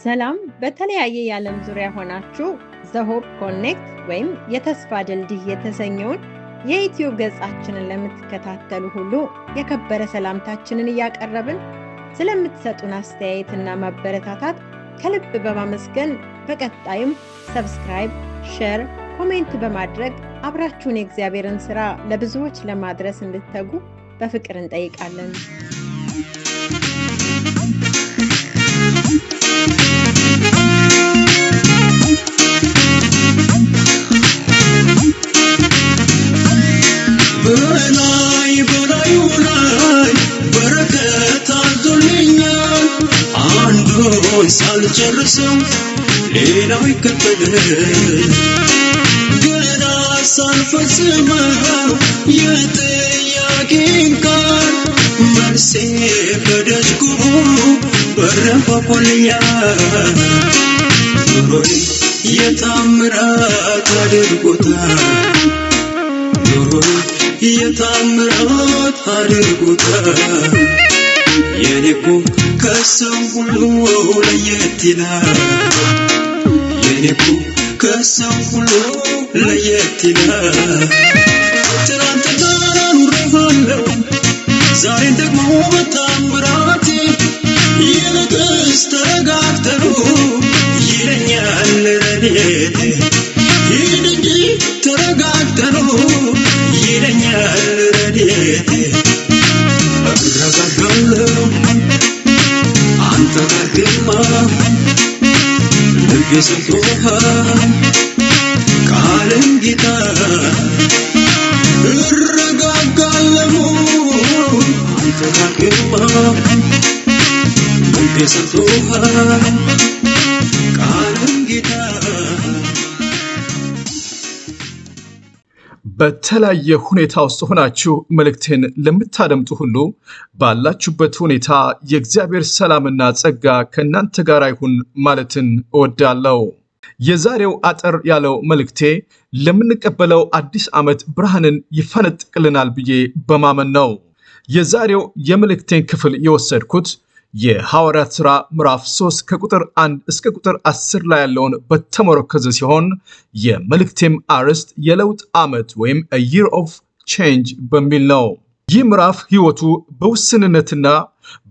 ሰላም በተለያየ የዓለም ዙሪያ ሆናችሁ ዘሆፕ ኮኔክት ወይም የተስፋ ድልድይ የተሰኘውን የዩቲዩብ ገጻችንን ለምትከታተሉ ሁሉ የከበረ ሰላምታችንን እያቀረብን ስለምትሰጡን አስተያየትና ማበረታታት ከልብ በማመስገን በቀጣይም ሰብስክራይብ፣ ሼር፣ ኮሜንት በማድረግ አብራችሁን የእግዚአብሔርን ሥራ ለብዙዎች ለማድረስ እንድትተጉ በፍቅር እንጠይቃለን። በላዩ ላይ በረከት አዞልኛል። አንዱን ሳልጨርሰው ሌላው ይከተላል። ገና ሳልፈጽመው የጥያቄን ቃል መልሴ ከደጅ ቆሞ በረንኳኳልኛል። ኑሮዬ የታምራት አድርጎታል። ኑሮዬ የታምራት አድርጎታል። የኔኮ ከሰው ሁሉ ለየት ይላል። የኔኮ ከሰው ሁሉ ለየት ይላል። ትናንትና ኑሬዋለሁ ዛሬን ደግሞ በታምራቴ ይልቅስ ተረጋግተሩ ይለኛል ረድኤቴ። ይህን እንጂ ተረጋግተሩ ይለኛል ረድኤቴ። እረጋጋለሁ አንተ ጋር ግርማ ልቤ ሰጥቶሃል ቃልን ጌታ። እረጋጋለሁ አንተ ጋር ግርማ ልቤ ሰጥቶሃል ቃልን ጌታ። በተለያየ ሁኔታ ውስጥ ሆናችሁ መልእክቴን ለምታደምጡ ሁሉ ባላችሁበት ሁኔታ የእግዚአብሔር ሰላምና ጸጋ ከእናንተ ጋር ይሁን ማለትን እወዳለሁ። የዛሬው አጠር ያለው መልእክቴ ለምንቀበለው አዲስ ዓመት ብርሃንን ይፈነጥቅልናል ብዬ በማመን ነው። የዛሬው የመልእክቴን ክፍል የወሰድኩት የሐዋርያት ሥራ ምዕራፍ 3 ከቁጥር 1 እስከ ቁጥር 10 ላይ ያለውን በተመረኮዘ ሲሆን የመልእክቴም አርዕስት የለውጥ ዓመት ወይም a year of change በሚል ነው። ይህ ምዕራፍ ሕይወቱ በውስንነትና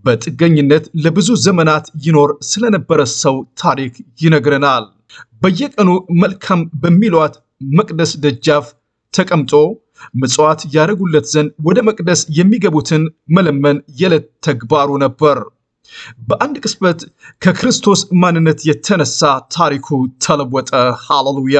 በጥገኝነት ለብዙ ዘመናት ይኖር ስለነበረ ሰው ታሪክ ይነግረናል። በየቀኑ መልካም በሚሏት መቅደስ ደጃፍ ተቀምጦ ምጽዋት ያደርጉለት ዘንድ ወደ መቅደስ የሚገቡትን መለመን የዕለት ተግባሩ ነበር። በአንድ ቅጽበት ከክርስቶስ ማንነት የተነሳ ታሪኩ ተለወጠ። ሃሌሉያ!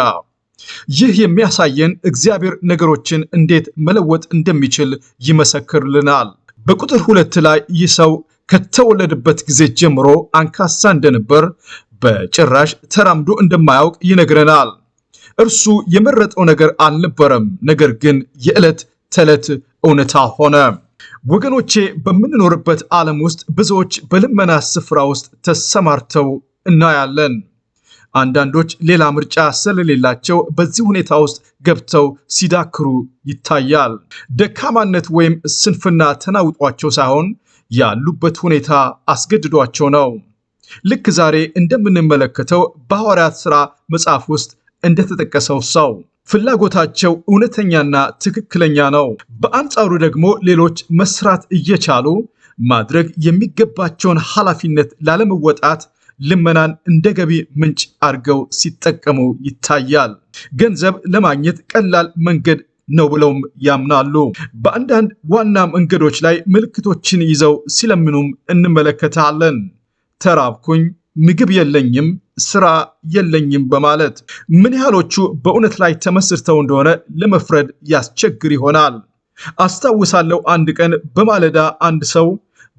ይህ የሚያሳየን እግዚአብሔር ነገሮችን እንዴት መለወጥ እንደሚችል ይመሰክርልናል። በቁጥር 2 ላይ ይህ ሰው ከተወለደበት ጊዜ ጀምሮ አንካሳ እንደነበር፣ በጭራሽ ተራምዶ እንደማያውቅ ይነግረናል። እርሱ የመረጠው ነገር አልነበረም፣ ነገር ግን የዕለት ተዕለት እውነታ ሆነ። ወገኖቼ፣ በምንኖርበት ዓለም ውስጥ ብዙዎች በልመና ስፍራ ውስጥ ተሰማርተው እናያለን። አንዳንዶች ሌላ ምርጫ ስለሌላቸው በዚህ ሁኔታ ውስጥ ገብተው ሲዳክሩ ይታያል። ደካማነት ወይም ስንፍና ተናውጧቸው ሳይሆን ያሉበት ሁኔታ አስገድዷቸው ነው። ልክ ዛሬ እንደምንመለከተው በሐዋርያት ሥራ መጽሐፍ ውስጥ እንደተጠቀሰው ሰው ፍላጎታቸው እውነተኛና ትክክለኛ ነው። በአንጻሩ ደግሞ ሌሎች መስራት እየቻሉ ማድረግ የሚገባቸውን ኃላፊነት ላለመወጣት ልመናን እንደ ገቢ ምንጭ አድርገው ሲጠቀሙ ይታያል። ገንዘብ ለማግኘት ቀላል መንገድ ነው ብለውም ያምናሉ። በአንዳንድ ዋና መንገዶች ላይ ምልክቶችን ይዘው ሲለምኑም እንመለከታለን። ተራብኩኝ፣ ምግብ የለኝም፣ ስራ የለኝም በማለት ምን ያህሎቹ በእውነት ላይ ተመስርተው እንደሆነ ለመፍረድ ያስቸግር ይሆናል። አስታውሳለሁ አንድ ቀን በማለዳ አንድ ሰው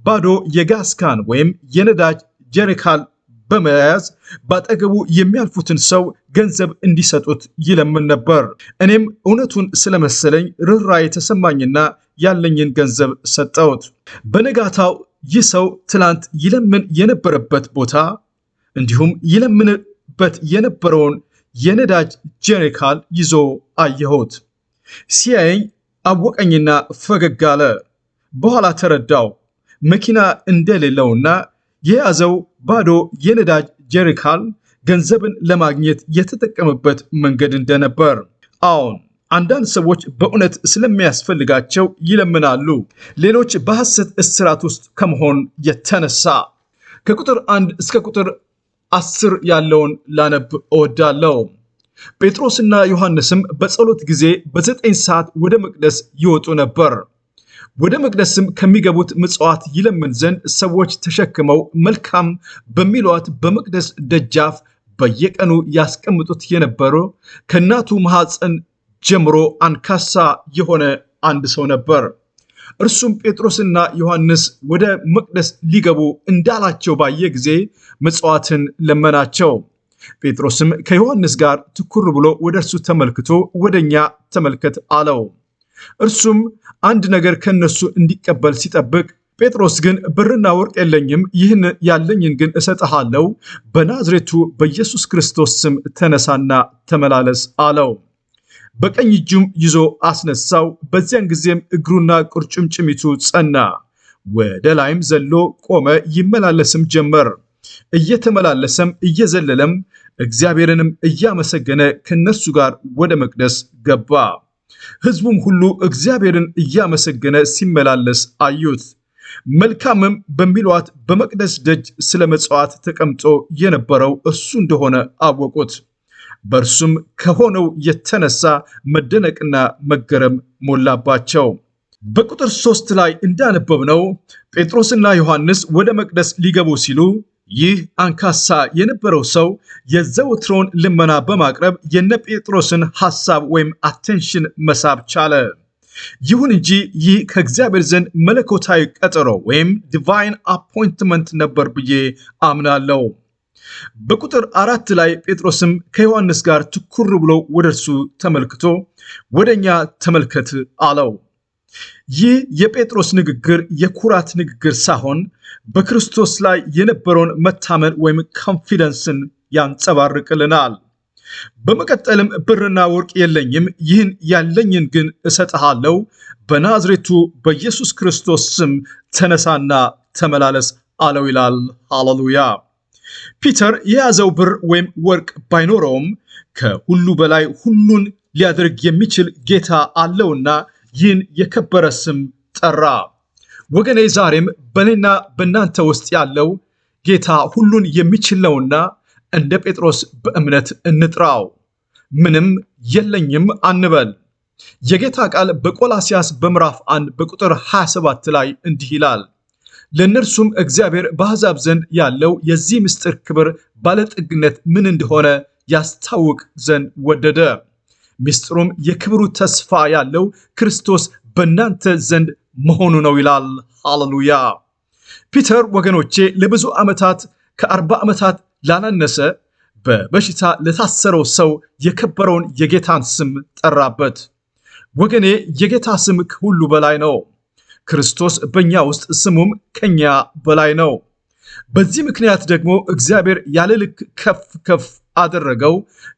ባዶ የጋዝ ካን ወይም የነዳጅ ጀሪካን በመያዝ ባጠገቡ የሚያልፉትን ሰው ገንዘብ እንዲሰጡት ይለምን ነበር። እኔም እውነቱን ስለመሰለኝ ርኅራኄ የተሰማኝና ያለኝን ገንዘብ ሰጠሁት። በነጋታው ይህ ሰው ትላንት ይለምን የነበረበት ቦታ እንዲሁም ይለምንበት የነበረውን የነዳጅ ጀሪካን ይዞ አየሁት። ሲያየኝ አወቀኝና ፈገግ አለ። በኋላ ተረዳው መኪና እንደሌለውና የያዘው ባዶ የነዳጅ ጀሪካል ገንዘብን ለማግኘት የተጠቀመበት መንገድ እንደነበር። አሁን አንዳንድ ሰዎች በእውነት ስለሚያስፈልጋቸው ይለምናሉ፣ ሌሎች በሐሰት እስራት ውስጥ ከመሆን የተነሳ። ከቁጥር 1 እስከ ቁጥር 10 ያለውን ላነብ እወዳለሁ። ጴጥሮስና ዮሐንስም በጸሎት ጊዜ በ9 ሰዓት ወደ መቅደስ ይወጡ ነበር። ወደ መቅደስም ከሚገቡት ምጽዋት ይለምን ዘንድ ሰዎች ተሸክመው መልካም በሚሏት በመቅደስ ደጃፍ በየቀኑ ያስቀምጡት የነበሩ ከእናቱ ማኅፀን ጀምሮ አንካሳ የሆነ አንድ ሰው ነበር። እርሱም ጴጥሮስና ዮሐንስ ወደ መቅደስ ሊገቡ እንዳላቸው ባየ ጊዜ ምጽዋትን ለመናቸው። ጴጥሮስም ከዮሐንስ ጋር ትኩር ብሎ ወደ እርሱ ተመልክቶ ወደኛ ተመልከት አለው። እርሱም አንድ ነገር ከነሱ እንዲቀበል ሲጠብቅ፣ ጴጥሮስ ግን ብርና ወርቅ የለኝም፣ ይህን ያለኝን ግን እሰጥሃለሁ፣ በናዝሬቱ በኢየሱስ ክርስቶስ ስም ተነሳና ተመላለስ አለው። በቀኝ እጁም ይዞ አስነሳው። በዚያን ጊዜም እግሩና ቁርጭምጭሚቱ ጸና፣ ወደ ላይም ዘሎ ቆመ፣ ይመላለስም ጀመር። እየተመላለሰም እየዘለለም እግዚአብሔርንም እያመሰገነ ከነርሱ ጋር ወደ መቅደስ ገባ። ሕዝቡም ሁሉ እግዚአብሔርን እያመሰገነ ሲመላለስ አዩት። መልካምም በሚሏት በመቅደስ ደጅ ስለ መጽዋት ተቀምጦ የነበረው እርሱ እንደሆነ አወቁት። በእርሱም ከሆነው የተነሳ መደነቅና መገረም ሞላባቸው። በቁጥር 3 ላይ እንዳነበብነው ጴጥሮስና ዮሐንስ ወደ መቅደስ ሊገቡ ሲሉ ይህ አንካሳ የነበረው ሰው የዘወትሮውን ልመና በማቅረብ የነ ጴጥሮስን ሐሳብ ወይም አቴንሽን መሳብ ቻለ። ይሁን እንጂ ይህ ከእግዚአብሔር ዘንድ መለኮታዊ ቀጠሮ ወይም ዲቫይን አፖይንትመንት ነበር ብዬ አምናለሁ። በቁጥር 4 ላይ ጴጥሮስም ከዮሐንስ ጋር ትኩር ብሎ ወደ እርሱ ተመልክቶ ወደኛ ተመልከት አለው። ይህ የጴጥሮስ ንግግር የኩራት ንግግር ሳይሆን በክርስቶስ ላይ የነበረውን መታመን ወይም ኮንፊደንስን ያንጸባርቅልናል። በመቀጠልም ብርና ወርቅ የለኝም፣ ይህን ያለኝን ግን እሰጥሃለሁ፣ በናዝሬቱ በኢየሱስ ክርስቶስ ስም ተነሳና ተመላለስ አለው ይላል። ሃሌሉያ። ፒተር የያዘው ብር ወይም ወርቅ ባይኖረውም ከሁሉ በላይ ሁሉን ሊያደርግ የሚችል ጌታ አለውና ይህን የከበረ ስም ጠራ። ወገኔ ዛሬም በእኔና በእናንተ ውስጥ ያለው ጌታ ሁሉን የሚችል ነውና እንደ ጴጥሮስ በእምነት እንጥራው። ምንም የለኝም አንበል። የጌታ ቃል በቆላስያስ በምዕራፍ 1 በቁጥር 27 ላይ እንዲህ ይላል፣ ለእነርሱም እግዚአብሔር በአሕዛብ ዘንድ ያለው የዚህ ምስጢር ክብር ባለጠግነት ምን እንደሆነ ያስታውቅ ዘንድ ወደደ። ምስጢሩም የክብሩ ተስፋ ያለው ክርስቶስ በእናንተ ዘንድ መሆኑ ነው ይላል። ሃሌሉያ። ፒተር ወገኖቼ ለብዙ ዓመታት ከ40 ዓመታት ላላነሰ በበሽታ ለታሰረው ሰው የከበረውን የጌታን ስም ጠራበት። ወገኔ የጌታ ስም ከሁሉ በላይ ነው። ክርስቶስ በእኛ ውስጥ ስሙም ከኛ በላይ ነው። በዚህ ምክንያት ደግሞ እግዚአብሔር ያለ ልክ ከፍ ከፍ አደረገው፣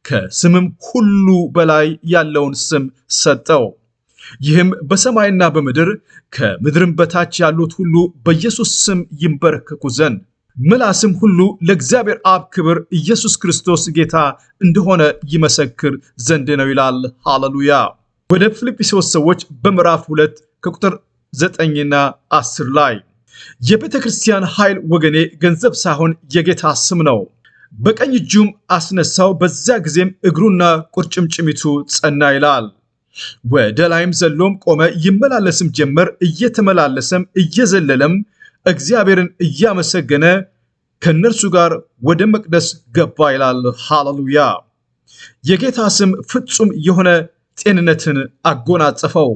ከስምም ሁሉ በላይ ያለውን ስም ሰጠው። ይህም በሰማይና በምድር ከምድርም በታች ያሉት ሁሉ በኢየሱስ ስም ይንበረከኩ ዘንድ ምላስም ሁሉ ለእግዚአብሔር አብ ክብር ኢየሱስ ክርስቶስ ጌታ እንደሆነ ይመሰክር ዘንድ ነው ይላል። ሃሌሉያ። ወደ ፊልጵስዩስ ሰዎች በምዕራፍ 2 ከቁጥር 9ና 10 ላይ የቤተ ክርስቲያን ኃይል ወገኔ ገንዘብ ሳይሆን የጌታ ስም ነው። በቀኝ እጁም አስነሳው፣ በዚያ ጊዜም እግሩና ቁርጭምጭሚቱ ጸና ይላል። ወደ ላይም ዘሎም ቆመ፣ ይመላለስም ጀመር። እየተመላለሰም እየዘለለም እግዚአብሔርን እያመሰገነ ከነርሱ ጋር ወደ መቅደስ ገባ ይላል። ሃሌሉያ። የጌታ ስም ፍጹም የሆነ ጤንነትን አጎናጸፈው።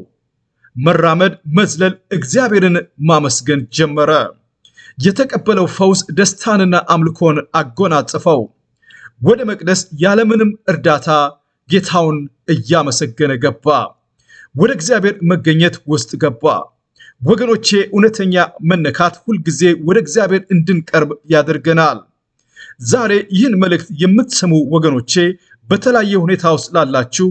መራመድ፣ መዝለል፣ እግዚአብሔርን ማመስገን ጀመረ። የተቀበለው ፈውስ ደስታንና አምልኮን አጎናጸፈው። ወደ መቅደስ ያለምንም እርዳታ ጌታውን እያመሰገነ ገባ። ወደ እግዚአብሔር መገኘት ውስጥ ገባ። ወገኖቼ እውነተኛ መነካት ሁልጊዜ ወደ እግዚአብሔር እንድንቀርብ ያደርገናል። ዛሬ ይህን መልእክት የምትሰሙ ወገኖቼ በተለያየ ሁኔታ ውስጥ ላላችሁ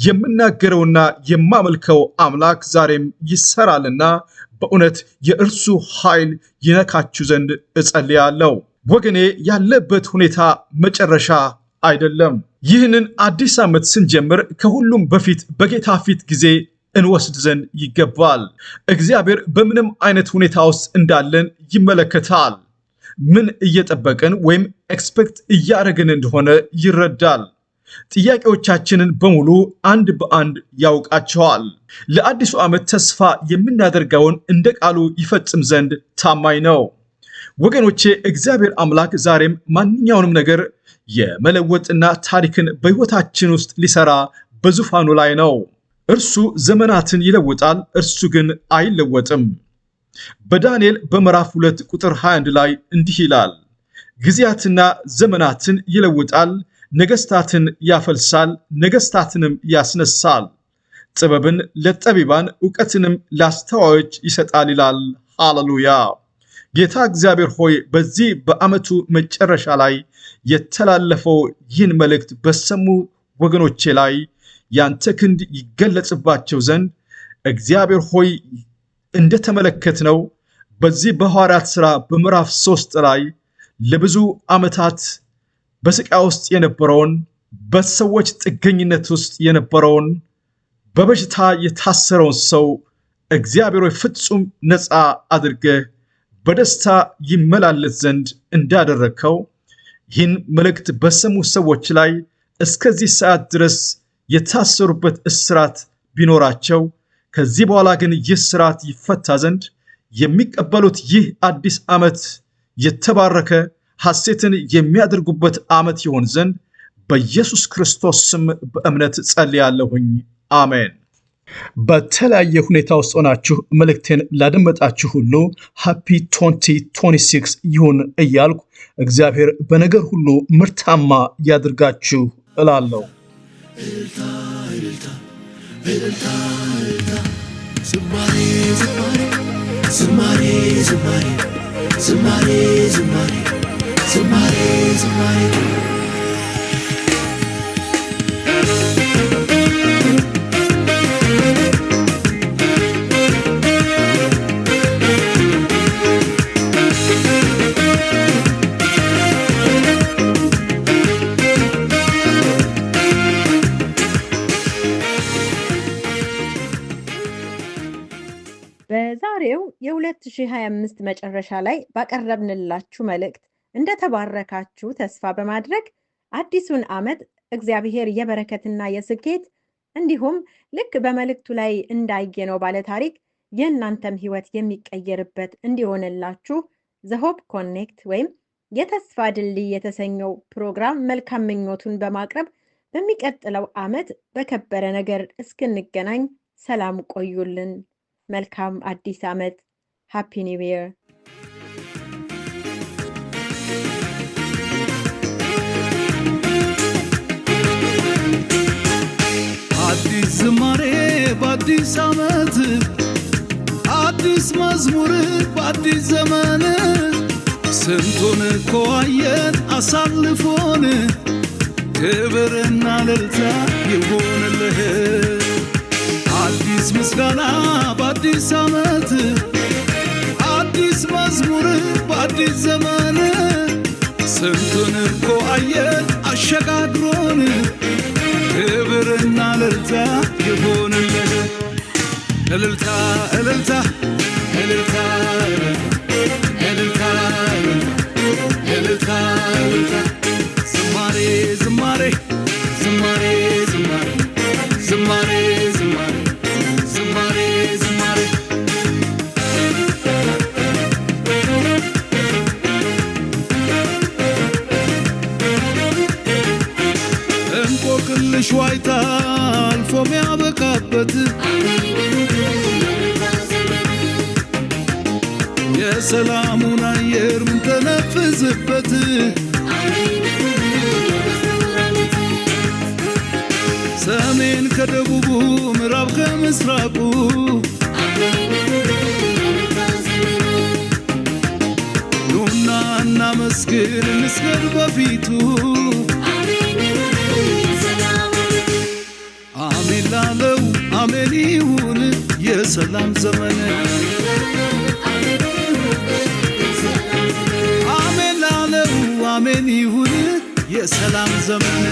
የምናገረውና የማመልከው አምላክ ዛሬም ይሰራልና በእውነት የእርሱ ኃይል ይነካችሁ ዘንድ እጸልያለሁ። ወገኔ ያለበት ሁኔታ መጨረሻ አይደለም። ይህንን አዲስ ዓመት ስንጀምር ከሁሉም በፊት በጌታ ፊት ጊዜ እንወስድ ዘንድ ይገባል። እግዚአብሔር በምንም አይነት ሁኔታ ውስጥ እንዳለን ይመለከታል። ምን እየጠበቅን ወይም ኤክስፔክት እያደረግን እንደሆነ ይረዳል። ጥያቄዎቻችንን በሙሉ አንድ በአንድ ያውቃቸዋል። ለአዲሱ ዓመት ተስፋ የምናደርገውን እንደ ቃሉ ይፈጽም ዘንድ ታማኝ ነው። ወገኖቼ እግዚአብሔር አምላክ ዛሬም ማንኛውንም ነገር የመለወጥና ታሪክን በሕይወታችን ውስጥ ሊሰራ በዙፋኑ ላይ ነው። እርሱ ዘመናትን ይለውጣል፣ እርሱ ግን አይለወጥም። በዳንኤል በምዕራፍ 2 ቁጥር 21 ላይ እንዲህ ይላል፣ ጊዜያትና ዘመናትን ይለውጣል፣ ነገስታትን ያፈልሳል፣ ነገስታትንም ያስነሳል፣ ጥበብን ለጠቢባን ዕውቀትንም ለአስተዋዮች ይሰጣል ይላል። ሃሌሉያ! ጌታ እግዚአብሔር ሆይ በዚህ በዓመቱ መጨረሻ ላይ የተላለፈው ይህን መልእክት በሰሙ ወገኖቼ ላይ ያንተ ክንድ ይገለጽባቸው ዘንድ እግዚአብሔር ሆይ እንደተመለከትነው በዚህ በሐዋርያት ሥራ በምዕራፍ 3 ላይ ለብዙ ዓመታት በስቃይ ውስጥ የነበረውን በሰዎች ጥገኝነት ውስጥ የነበረውን በበሽታ የታሰረውን ሰው እግዚአብሔር ሆይ ፍጹም ነፃ አድርገህ በደስታ ይመላለስ ዘንድ እንዳደረግከው ይህን መልእክት በሰሙ ሰዎች ላይ እስከዚህ ሰዓት ድረስ የታሰሩበት እስራት ቢኖራቸው ከዚህ በኋላ ግን ይህ እስራት ይፈታ ዘንድ የሚቀበሉት ይህ አዲስ ዓመት የተባረከ ሐሴትን የሚያደርጉበት ዓመት ይሆን ዘንድ በኢየሱስ ክርስቶስ ስም በእምነት ጸልያለሁኝ። አሜን። በተለያየ ሁኔታ ውስጥ ሆናችሁ መልእክቴን ላደመጣችሁ ሁሉ ሃፒ 2026 ይሁን እያልኩ እግዚአብሔር በነገር ሁሉ ምርታማ ያድርጋችሁ እላለሁ። ዝማሬ ዝማሬ ዝማሬ ዝማሬ ዝማሬ ዝማሬ ዝማሬ ዝማሬ በዛሬው የ2025 መጨረሻ ላይ ባቀረብንላችሁ መልእክት እንደተባረካችሁ ተስፋ በማድረግ አዲሱን ዓመት እግዚአብሔር የበረከትና የስኬት እንዲሁም ልክ በመልእክቱ ላይ እንዳየነው ባለ ታሪክ የእናንተም ሕይወት የሚቀየርበት እንዲሆንላችሁ ዘሆፕ ኮኔክት ወይም የተስፋ ድልድይ የተሰኘው ፕሮግራም መልካም ምኞቱን በማቅረብ በሚቀጥለው ዓመት በከበረ ነገር እስክንገናኝ ሰላም ቆዩልን። መልካም አዲስ ዓመት። ሃፒ ኒው ይር። አዲስ ዝማሬ በአዲስ ዓመት፣ አዲስ መዝሙር በአዲስ ዘመን፣ ስንቱን እኮ አየን አሳልፎን፣ ክብርና እልልታ ይሁንልህ። አዲስ ምስጋና በአዲስ ዓመት፣ አዲስ መዝሙር በአዲስ ዘመን፣ ስንቱን እኮ አየን አሸጋግሮን፣ ክብርና እልልታ ይሁንልህ። እልልታ እልልታ እልልታ እልልታ እልልታ እልልታ፣ ዝማሬ ዝማሬ ዝማሬ ዝማሬ ዝማሬ ዝማሬ ዝማሬ ዝማሬ እንቆቅልሽ ዋይታ አልፎ ሚያበቃበት የሰላሙን አየር ምን ተነፍስበት ሰሜን ከደቡቡ ምዕራብ ከምስራቁ ኑና እናመስግን እንስገድ በፊቱ አሜን ላለው አሜን ይሁን የሰላም ዘመን አሜን ላለው አሜን ይሁን የሰላም ዘመን